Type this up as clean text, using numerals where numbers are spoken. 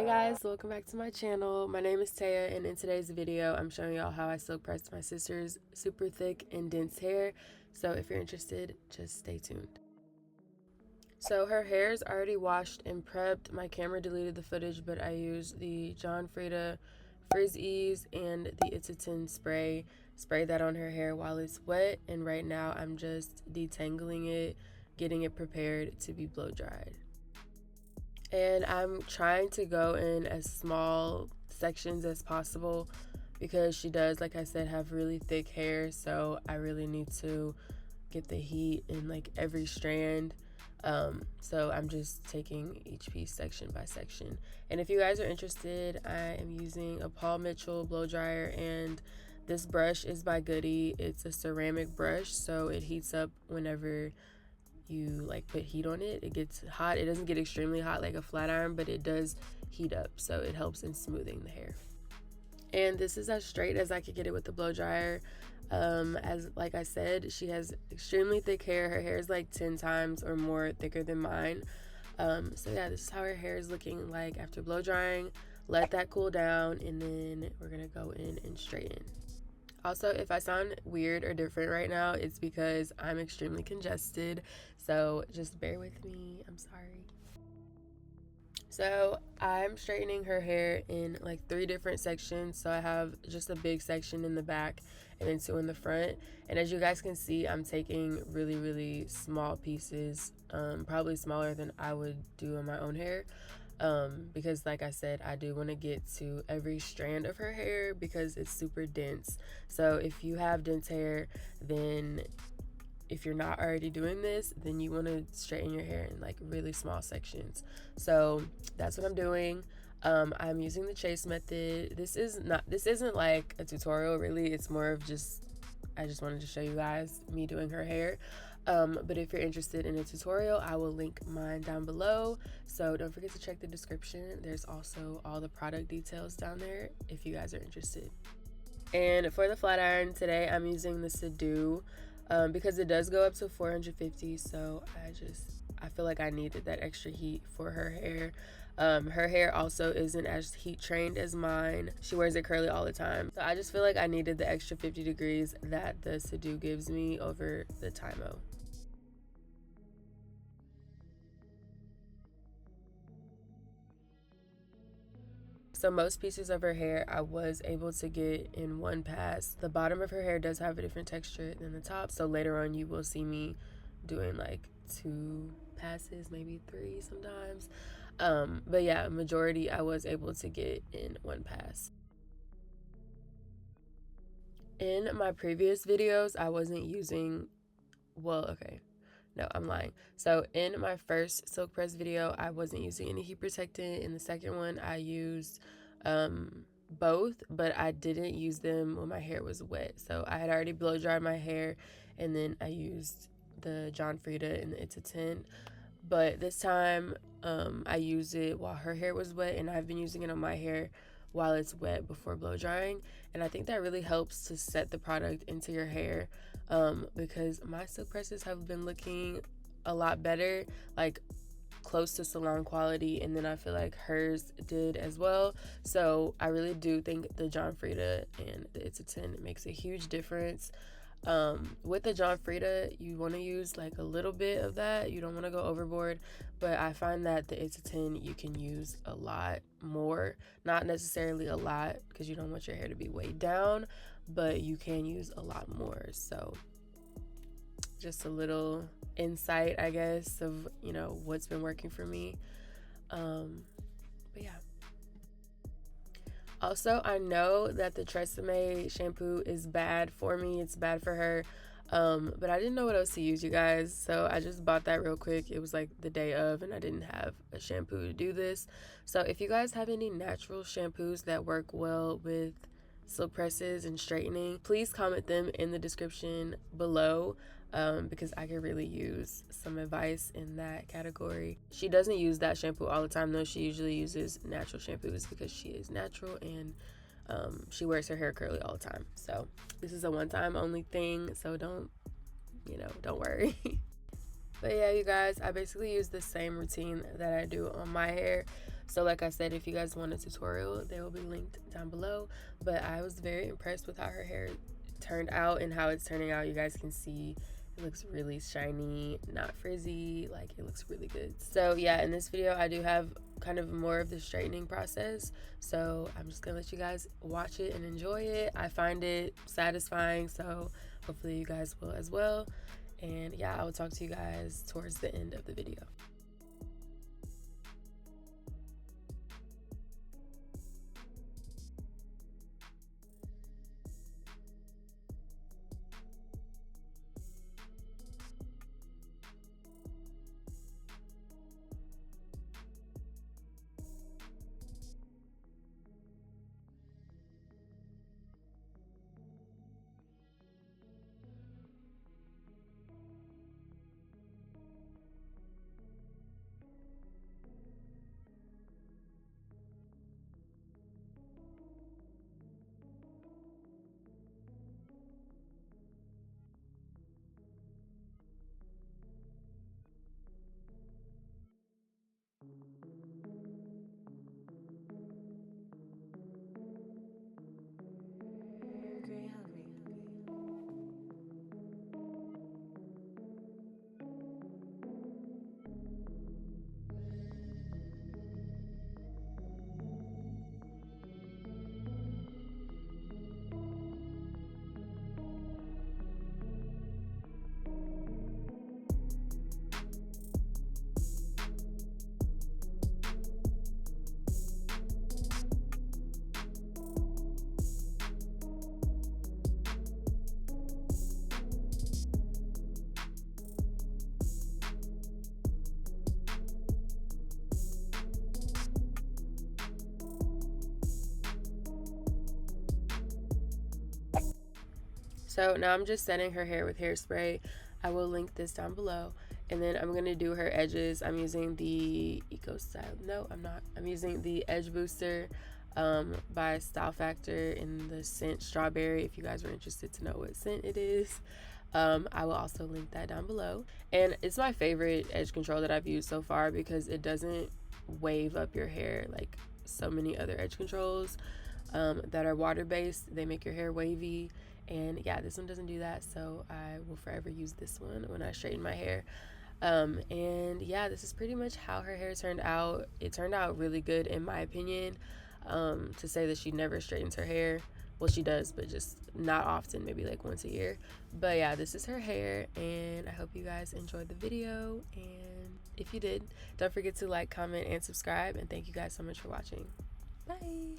Hey guys, welcome back to my channel. My name is Taya, and in today's video I'm showing y'all how I silk pressed my sister's super thick and dense hair. So if you're interested, just stay tuned. So her hair is already washed and prepped. My camera deleted the footage, but I used the John Frieda Frizz Ease and the It's spray. Spray that on her hair while it's wet, and right now I'm just detangling it, getting it prepared to be blow dried. And I'm trying to go in as small sections as possible because she does, like I said, have really thick hair, so I really need to get the heat in like every strand. So I'm just taking each piece section by section. And if you guys are interested, I am using a Paul Mitchell blow dryer, and this brush is by Goody. It's a ceramic brush, so it heats up whenever you like put heat on it. It gets hot. It doesn't get extremely hot like a flat iron, but it does heat up, so it helps in smoothing the hair. And this is as straight as I could get it with the blow dryer. As like I said, she has extremely thick hair. Her hair is like 10 times or more thicker than mine. So yeah, this is how her hair is looking like after blow drying. Let that cool down, and then we're gonna go in and straighten. Also, if I sound weird or different right now, it's because I'm extremely congested, so just bear with me. I'm sorry. So I'm straightening her hair in like 3 different sections. So I have just a big section in the back and then 2 in the front. And as you guys can see, I'm taking really small pieces, probably smaller than I would do in my own hair. Because like I said, I do want to get to every strand of her hair because it's super dense. So if you have dense hair, then if you're not already doing this, then you want to straighten your hair in like really small sections. So that's what I'm doing. I'm using the chase method. This isn't like a tutorial really. It's more of just, I just wanted to show you guys me doing her hair. But if you're interested in a tutorial, I will link mine down below. So don't forget to check the description. There's also all the product details down there if you guys are interested. And for the flat iron today, I'm using the Subdue because it does go up to 450. So I feel like I needed that extra heat for her hair. Her hair also isn't as heat trained as mine. She wears it curly all the time. So I just feel like I needed the extra 50 degrees that the Subdue gives me over the Tymo. So most pieces of her hair I was able to get in one pass. The bottom of her hair does have a different texture than the top, so later on you will see me doing like 2 passes, maybe 3 sometimes. But yeah, majority I was able to get in one pass. In my previous videos, I wasn't using, well, okay, no, I'm lying. So in my first silk press video, I wasn't using any heat protectant. In the second one, I used both, but I didn't use them when my hair was wet. So I had already blow dried my hair, and then I used the John Frieda and the It's a 10. But this time, I used it while her hair was wet, and I've been using it on my hair while it's wet before blow drying. And I think that really helps to set the product into your hair, because my silk presses have been looking a lot better, like close to salon quality, and then I feel like hers did as well. So I really do think the John Frieda and the It's a 10 makes a huge difference. With the John Frieda, you want to use like a little bit of that. You don't want to go overboard, but I find that the It's a 10 you can use a lot more. Not necessarily a lot because you don't want your hair to be weighed down, but you can use a lot more. So just a little insight, I guess, of what's been working for me. But yeah. Also, I know that the Tresemme shampoo is bad for me. It's bad for her. But I didn't know what else to use, you guys. So I just bought that real quick. It was like the day of, and I didn't have a shampoo to do this. So if you guys have any natural shampoos that work well with silk presses and straightening, please comment them in the description below, because I could really use some advice in that category. She doesn't use that shampoo all the time though. She usually uses natural shampoos because she is natural, and she wears her hair curly all the time. So this is a one-time only thing, so don't worry. But yeah, you guys, I basically use the same routine that I do on my hair. So like I said, if you guys want a tutorial, they will be linked down below. But I was very impressed with how her hair turned out and how it's turning out. You guys can see it looks really shiny, not frizzy, like it looks really good. So yeah, in this video I do have kind of more of the straightening process, so I'm just gonna let you guys watch it and enjoy it. I find it satisfying, so hopefully you guys will as well. And yeah, I will talk to you guys towards the end of the video. So now I'm just setting her hair with hairspray. I will link this down below. And then I'm going to do her edges. I'm using the Eco Style. No, I'm not. I'm using the Edge Booster by Style Factor in the scent Strawberry, if you guys are interested to know what scent it is. I will also link that down below. And it's my favorite edge control that I've used so far because it doesn't wave up your hair like so many other edge controls that are water-based. They make your hair wavy. And yeah, this one doesn't do that, so I will forever use this one when I straighten my hair. And yeah, this is pretty much how her hair turned out. It turned out really good in my opinion. To say that she never straightens her hair, well, she does, but just not often, maybe like once a year. But yeah, this is her hair, and I hope you guys enjoyed the video. And if you did, don't forget to like, comment, and subscribe. And thank you guys so much for watching. Bye.